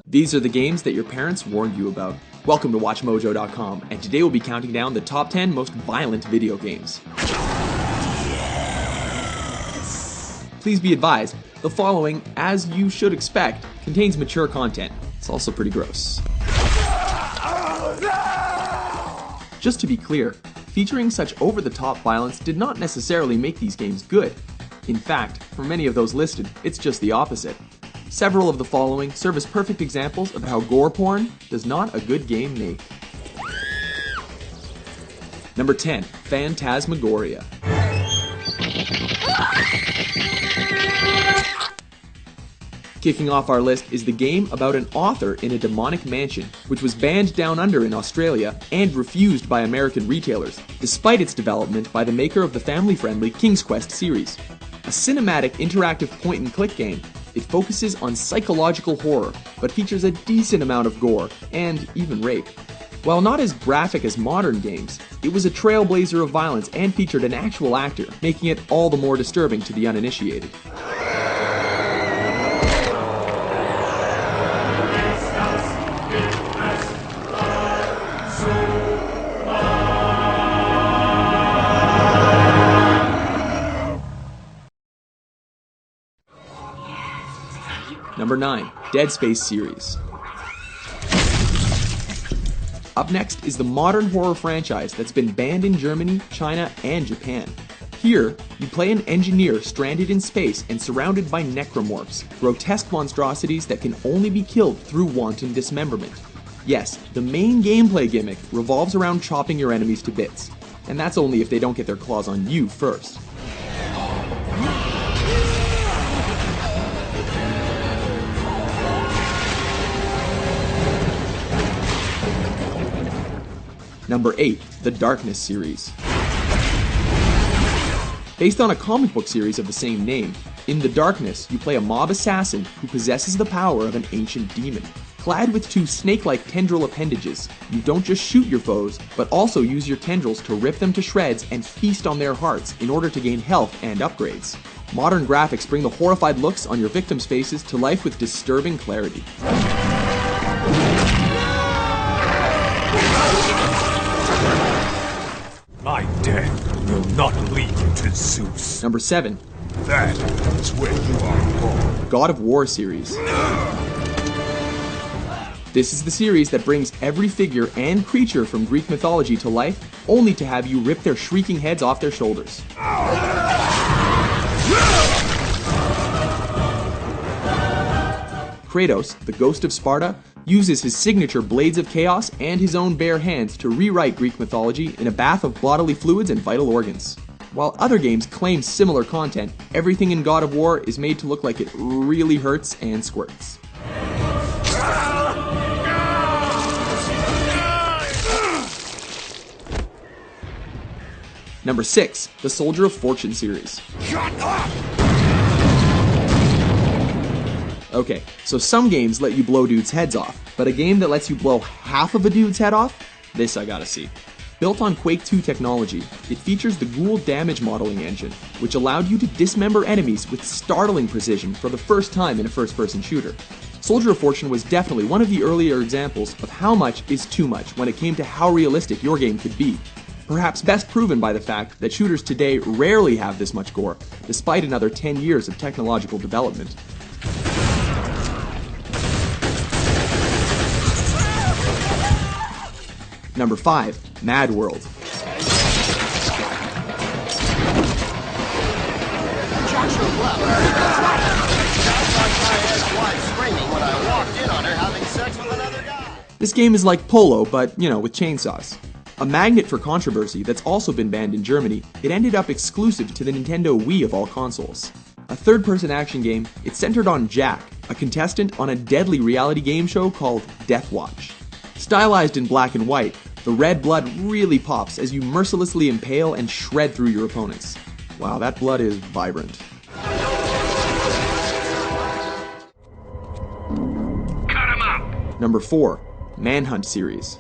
These are the games that your parents warned you about. Welcome to WatchMojo.com, and today we'll be counting down the top 10 most violent video games. Please be advised, the following, as you should expect, contains mature content. It's also pretty gross. Just to be clear, featuring such over-the-top violence did not necessarily make these games good. In fact, for many of those listed, it's just the opposite. Several of the following serve as perfect examples of how gore porn does not a good game make. Number 10, Phantasmagoria. Kicking off our list is the game about an author in a demonic mansion, which was banned down under in Australia and refused by American retailers, despite its development by the maker of the family-friendly King's Quest series. A cinematic interactive point-and-click game, it focuses on psychological horror, but features a decent amount of gore, and even rape. While not as graphic as modern games, it was a trailblazer of violence and featured an actual actor, making it all the more disturbing to the uninitiated. Number 9, Dead Space series. Up next is the modern horror franchise that's been banned in Germany, China, and Japan. Here, you play an engineer stranded in space and surrounded by necromorphs, grotesque monstrosities that can only be killed through wanton dismemberment. Yes, the main gameplay gimmick revolves around chopping your enemies to bits, and that's only if they don't get their claws on you first. Number 8, the Darkness series. Based on a comic book series of the same name, in The Darkness, you play a mob assassin who possesses the power of an ancient demon. Clad with 2 snake-like tendril appendages, you don't just shoot your foes, but also use your tendrils to rip them to shreds and feast on their hearts in order to gain health and upgrades. Modern graphics bring the horrified looks on your victims' faces to life with disturbing clarity. My death will not lead you to Zeus. Number 7. That is where you are wrong. God of War series. This is the series that brings every figure and creature from Greek mythology to life, only to have you rip their shrieking heads off their shoulders. Kratos, the ghost of Sparta, uses his signature Blades of Chaos and his own bare hands to rewrite Greek mythology in a bath of bodily fluids and vital organs. While other games claim similar content, everything in God of War is made to look like it really hurts and squirts. Number 6, the Soldier of Fortune series. Shut up! Okay, so some games let you blow dudes' heads off, but a game that lets you blow half of a dude's head off? This I gotta see. Built on Quake 2 technology, it features the Ghoul damage modeling engine, which allowed you to dismember enemies with startling precision for the first time in a first-person shooter. Soldier of Fortune was definitely one of the earlier examples of how much is too much when it came to how realistic your game could be. Perhaps best proven by the fact that shooters today rarely have this much gore, despite another 10 years of technological development. Number 5, Mad World. This game is like Polo, but, with chainsaws. A magnet for controversy that's also been banned in Germany, it ended up exclusive to the Nintendo Wii of all consoles. A third-person action game, it's centered on Jack, a contestant on a deadly reality game show called Death Watch. Stylized in black and white, the red blood really pops as you mercilessly impale and shred through your opponents. Wow, that blood is vibrant. Cut him up! Number 4, Manhunt series.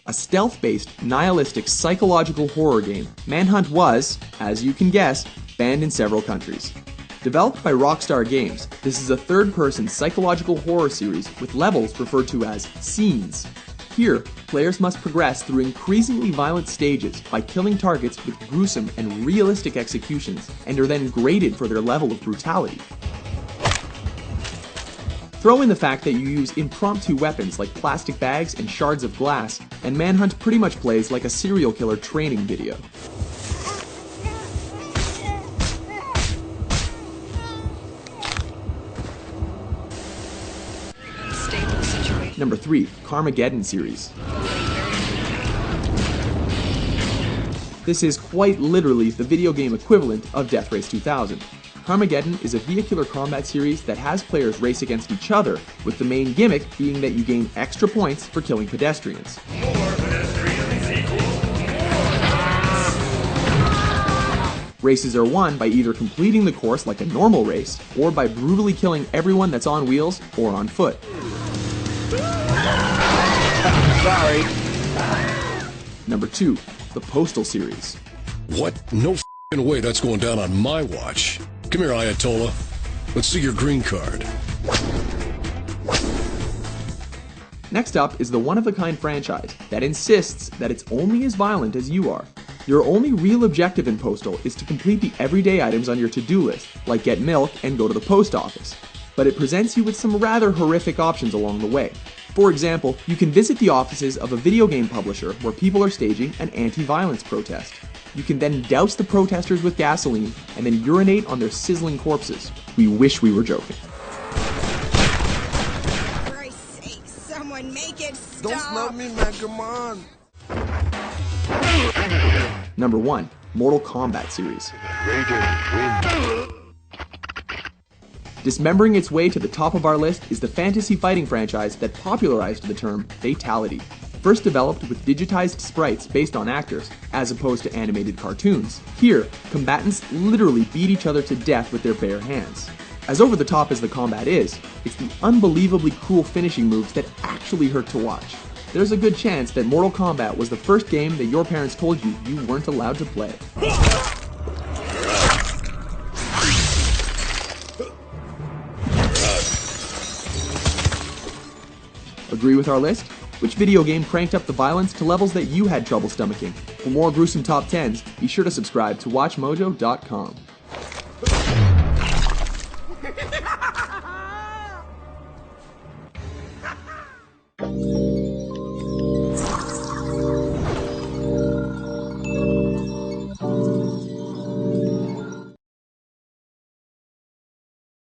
A stealth-based, nihilistic psychological horror game, Manhunt was, as you can guess, banned in several countries. Developed by Rockstar Games, this is a third-person psychological horror series with levels referred to as scenes. Here, players must progress through increasingly violent stages by killing targets with gruesome and realistic executions, and are then graded for their level of brutality. Throw in the fact that you use impromptu weapons like plastic bags and shards of glass, and Manhunt pretty much plays like a serial killer training video. Number 3, Carmageddon series. This is quite literally the video game equivalent of Death Race 2000. Carmageddon is a vehicular combat series that has players race against each other, with the main gimmick being that you gain extra points for killing pedestrians. Races are won by either completing the course like a normal race, or by brutally killing everyone that's on wheels or on foot. Sorry. Number 2, the Postal series. What? No f***ing way that's going down on my watch. Come here, Ayatollah. Let's see your green card. Next up is the one-of-a-kind franchise that insists that it's only as violent as you are. Your only real objective in Postal is to complete the everyday items on your to-do list, like get milk and go to the post office. But it presents you with some rather horrific options along the way. For example, you can visit the offices of a video game publisher where people are staging an anti-violence protest. You can then douse the protesters with gasoline and then urinate on their sizzling corpses. We wish we were joking. For Christ's sake, someone make it stop! Don't smell me, man, come on! Number 1, Mortal Kombat series. Dismembering its way to the top of our list is the fantasy fighting franchise that popularized the term fatality. First developed with digitized sprites based on actors, as opposed to animated cartoons, here, combatants literally beat each other to death with their bare hands. As over the top as the combat is, it's the unbelievably cool finishing moves that actually hurt to watch. There's a good chance that Mortal Kombat was the first game that your parents told you you weren't allowed to play. Agree with our list? Which video game cranked up the violence to levels that you had trouble stomaching? For more gruesome top 10s, be sure to subscribe to WatchMojo.com.